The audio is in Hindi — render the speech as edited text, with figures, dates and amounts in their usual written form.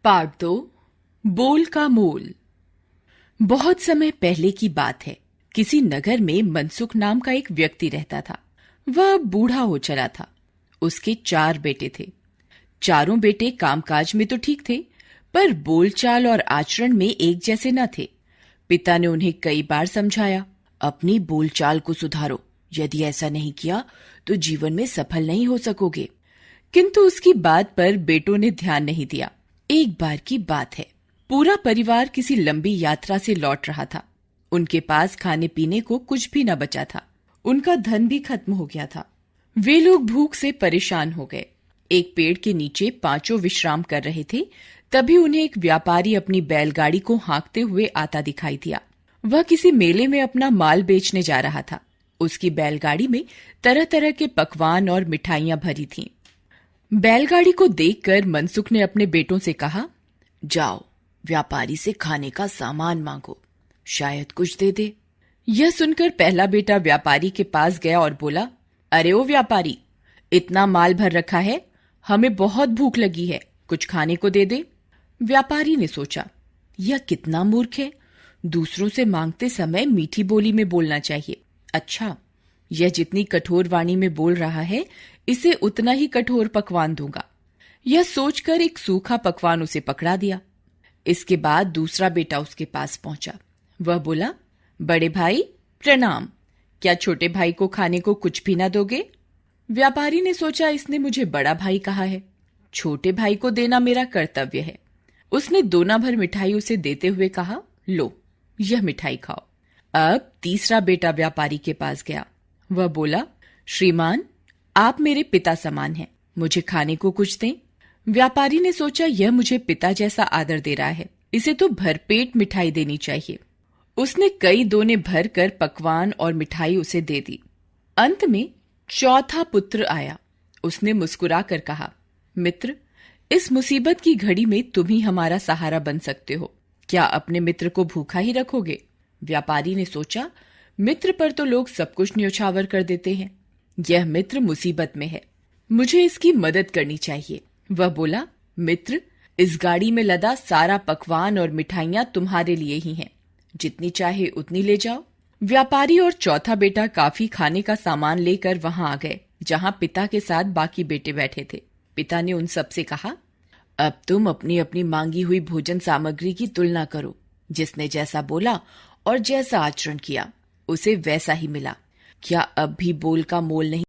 पार्ट 2 बोल का मोल। बहुत समय पहले की बात है। किसी नगर में मनसुख नाम का एक व्यक्ति रहता था। वह बूढ़ा हो चला था। उसके 4 बेटे थे। चारों बेटे कामकाज में तो ठीक थे, पर बोलचाल और आचरण में एक जैसे न थे। पिता ने उन्हें कई बार समझाया, अपनी बोलचाल को सुधारो, यदि ऐसा नहीं किया तो जीवन में सफल नहीं हो सकोगे। किंतु उसकी बात पर बेटों ने ध्यान नहीं दिया। एक बार की बात है, पूरा परिवार किसी लंबी यात्रा से लौट रहा था। उनके पास खाने पीने को कुछ भी न बचा था। उनका धन भी खत्म हो गया था। वे लोग भूख से परेशान हो गए। एक पेड़ के नीचे पांचों विश्राम कर रहे थे। तभी उन्हें एक व्यापारी अपनी बैलगाड़ी को हाँकते हुए आता दिखाई दिया। वह किसी मेले में अपना माल बेचने जा रहा था। उसकी बैलगाड़ी में तरह तरह के पकवान और मिठाइयां भरी थीं। बैलगाड़ी को देखकर मनसुख ने अपने बेटों से कहा, जाओ व्यापारी से खाने का सामान मांगो, शायद कुछ दे दे। यह सुनकर पहला बेटा व्यापारी के पास गया और बोला, अरे ओ व्यापारी, इतना माल भर रखा है, हमें बहुत भूख लगी है, कुछ खाने को दे दे। व्यापारी ने सोचा, यह कितना मूर्ख है, दूसरों से मांगते समय मीठी बोली में बोलना चाहिए। अच्छा, यह जितनी कठोर वाणी में बोल रहा है, इसे उतना ही कठोर पकवान दूंगा। यह सोचकर एक सूखा पकवान उसे पकड़ा दिया। इसके बाद दूसरा बेटा उसके पास पहुंचा। वह बोला, बड़े भाई प्रणाम, क्या छोटे भाई को खाने को कुछ भी ना दोगे? व्यापारी ने सोचा, इसने मुझे बड़ा भाई कहा है, छोटे भाई को देना मेरा कर्तव्य है। उसने दोना भर मिठाई उसे देते हुए कहा, लो यह मिठाई खाओ। अब तीसरा बेटा व्यापारी के पास गया। वह बोला, श्रीमान, आप मेरे पिता समान हैं, मुझे खाने को कुछ दें। व्यापारी ने सोचा, यह मुझे पिता जैसा आदर दे रहा है, इसे तो भरपेट मिठाई देनी चाहिए। उसने कई दोने भर कर पकवान और मिठाई उसे दे दी। अंत में चौथा पुत्र आया। उसने मुस्कुरा कर कहा, मित्र, इस मुसीबत की घड़ी में तुम ही हमारा सहारा बन सकते हो। क्या अपने मित्र को भूखा ही रखोगे? व्यापारी ने सोचा, मित्र पर तो लोग सब कुछ न्योछावर कर देते हैं। यह मित्र मुसीबत में है, मुझे इसकी मदद करनी चाहिए। वह बोला, मित्र, इस गाड़ी में लदा सारा पकवान और मिठाइयां तुम्हारे लिए ही हैं, जितनी चाहे उतनी ले जाओ। व्यापारी और चौथा बेटा काफी खाने का सामान लेकर वहां आ गए, जहां पिता के साथ बाकी बेटे बैठे थे। पिता ने उन सबसे कहा, अब तुम अपनी अपनी मांगी हुई भोजन सामग्री की तुलना करो। जिसने जैसा बोला और जैसा आचरण किया, उसे वैसा ही मिला। क्या अब भी बोल का मोल नहीं